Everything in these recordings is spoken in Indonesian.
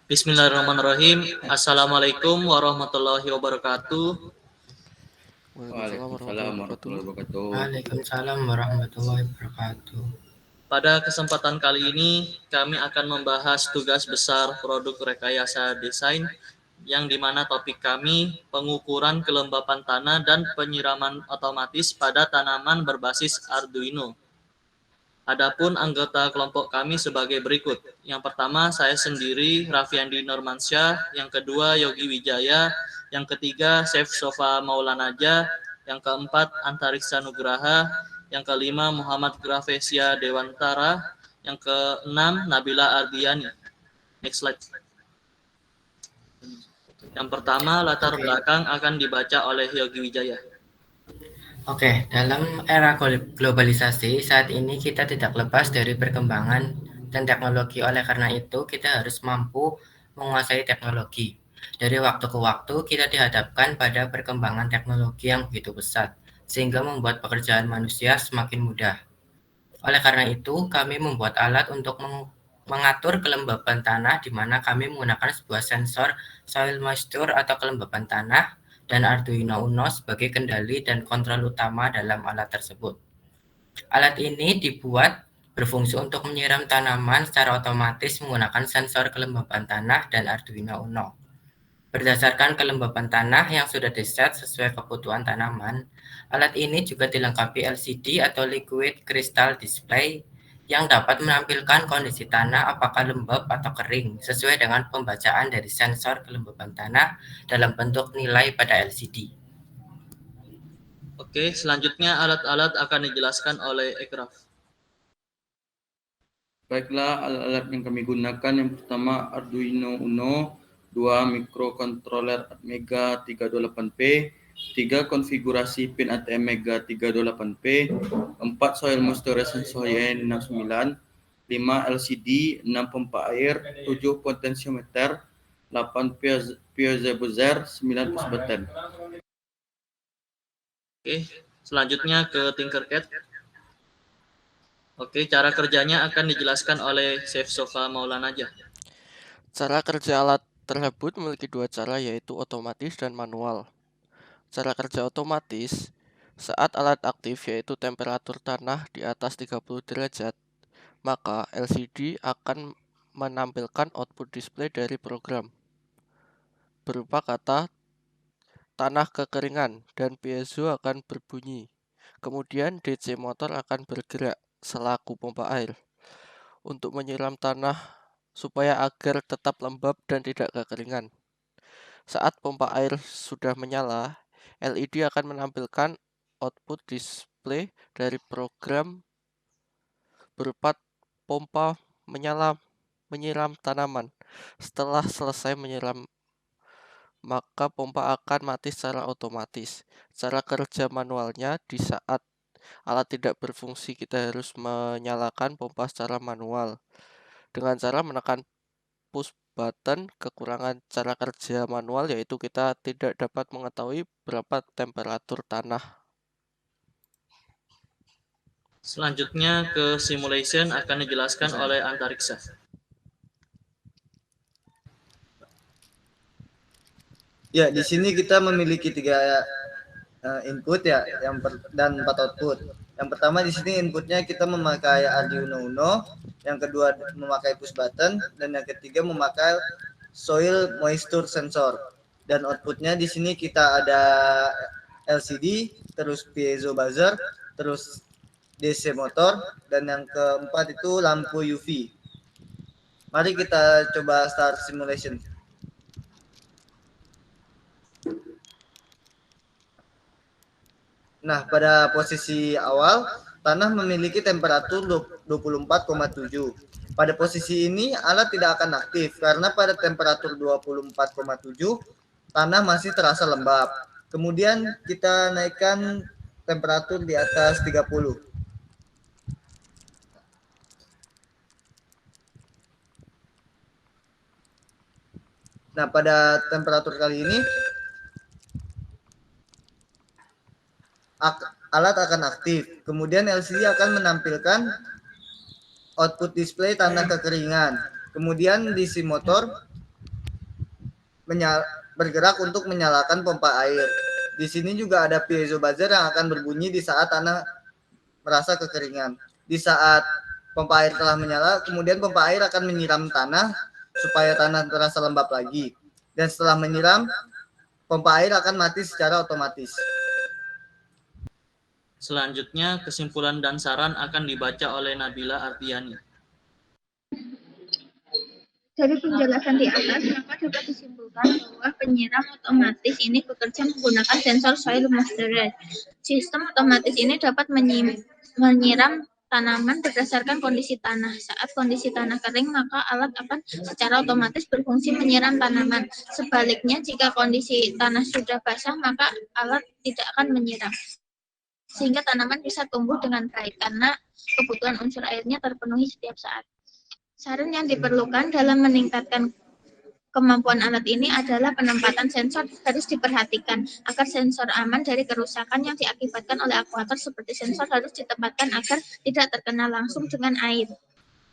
Bismillahirrahmanirrahim. Assalamualaikum warahmatullahi wabarakatuh. Waalaikumsalam Waalaikumsalam warahmatullahi wabarakatuh. warahmatullahi wabarakatuh. Waalaikumsalam warahmatullahi wabarakatuh. Pada kesempatan kali ini, kami akan membahas tugas besar produk rekayasa desain, yang dimana topik kami pengukuran kelembapan tanah dan penyiraman otomatis pada tanaman berbasis Arduino. Adapun anggota kelompok kami sebagai berikut. Yang pertama, saya sendiri, Raffiandi Nurmansyah. Yang kedua, Yogi Wijaya. Yang ketiga, Chef Sofa Maulanaja. Yang keempat, Antariksa Nugraha. Yang kelima, Muhammad Grafesia Dewantara. Yang keenam, Nabila Ardiani. Next slide. Yang pertama, latar belakang akan dibaca oleh Yogi Wijaya. Oke, dalam era globalisasi saat ini kita tidak lepas dari perkembangan dan teknologi. Oleh karena itu, kita harus mampu menguasai teknologi. Dari waktu ke waktu, kita dihadapkan pada perkembangan teknologi yang begitu pesat, sehingga membuat pekerjaan manusia semakin mudah. Oleh karena itu, kami membuat alat untuk mengatur kelembapan tanah, di mana kami menggunakan sebuah sensor soil moisture atau kelembapan tanah dan Arduino Uno sebagai kendali dan kontrol utama dalam alat tersebut. Alat ini dibuat berfungsi untuk menyiram tanaman secara otomatis menggunakan sensor kelembapan tanah dan Arduino Uno. Berdasarkan kelembapan tanah yang sudah diset sesuai kebutuhan tanaman, alat ini juga dilengkapi LCD atau Liquid Crystal Display yang dapat menampilkan kondisi tanah apakah lembab atau kering sesuai dengan pembacaan dari sensor kelembapan tanah dalam bentuk nilai pada LCD. Oke, selanjutnya alat-alat akan dijelaskan oleh Ekraf. Baiklah, alat-alat yang kami gunakan yang pertama Arduino Uno, 2 microcontroller Atmega 328P, 3 konfigurasi pin ATM Mega 328P, 4 soil moisture sensor YN69, 5 LCD, 6 pompa air, 7 potensiometer, 8 piezo buzzer, 9 push button. Oke, selanjutnya ke Tinkercad. Oke, cara kerjanya akan dijelaskan oleh Chef Sofa Maulanaja. Cara kerja alat tersebut memiliki dua cara, yaitu otomatis dan manual. Cara kerja otomatis, saat alat aktif yaitu temperatur tanah di atas 30 derajat, maka LCD akan menampilkan output display dari program berupa kata tanah kekeringan dan piezo akan berbunyi. Kemudian DC motor akan bergerak selaku pompa air untuk menyiram tanah supaya agar tetap lembab dan tidak kekeringan. Saat pompa air sudah menyala, LED akan menampilkan output display dari program berupa pompa menyiram tanaman. Setelah selesai menyiram, maka pompa akan mati secara otomatis. Cara kerja manualnya, di saat alat tidak berfungsi, kita harus menyalakan pompa secara manual dengan cara menekan push button. Kekurangan cara kerja manual yaitu kita tidak dapat mengetahui berapa temperatur tanah. Selanjutnya ke simulation akan dijelaskan oleh Antariksa. Ya, di sini kita memiliki 3 input ya, dan 4 output. Yang pertama di sini inputnya kita memakai Arduino Uno, yang kedua memakai push button, dan yang ketiga memakai soil moisture sensor. Dan outputnya di sini kita ada LCD, terus piezo buzzer, terus DC motor, dan yang keempat itu lampu UV. Mari kita coba start simulation. Nah, pada posisi awal, tanah memiliki temperatur 24,7. Pada posisi ini, alat tidak akan aktif karena pada temperatur 24,7, tanah masih terasa lembab. Kemudian kita naikkan temperatur di atas 30. Nah, pada temperatur kali ini, alat akan aktif. Kemudian LCD akan menampilkan output display tanah kekeringan. Kemudian DC motor bergerak untuk menyalakan pompa air. Di sini juga ada piezo buzzer yang akan berbunyi di saat tanah merasa kekeringan. Di saat pompa air telah menyala, kemudian pompa air akan menyiram tanah supaya tanah terasa lembab lagi. Dan setelah menyiram, pompa air akan mati secara otomatis. Selanjutnya, kesimpulan dan saran akan dibaca oleh Nabila Ardiani. Dari penjelasan di atas, maka dapat disimpulkan bahwa penyiram otomatis ini bekerja menggunakan sensor soil moisture. Sistem otomatis ini dapat menyiram tanaman berdasarkan kondisi tanah. Saat kondisi tanah kering, maka alat akan secara otomatis berfungsi menyiram tanaman. Sebaliknya, jika kondisi tanah sudah basah, maka alat tidak akan menyiram. Sehingga tanaman bisa tumbuh dengan baik karena kebutuhan unsur airnya terpenuhi setiap saat. Saran yang diperlukan dalam meningkatkan kemampuan alat ini adalah penempatan sensor harus diperhatikan agar sensor aman dari kerusakan yang diakibatkan oleh akuator, seperti sensor harus ditempatkan agar tidak terkena langsung dengan air.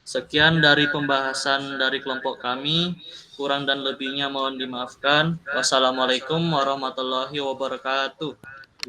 Sekian dari pembahasan dari kelompok kami, kurang dan lebihnya mohon dimaafkan. Wassalamualaikum warahmatullahi wabarakatuh.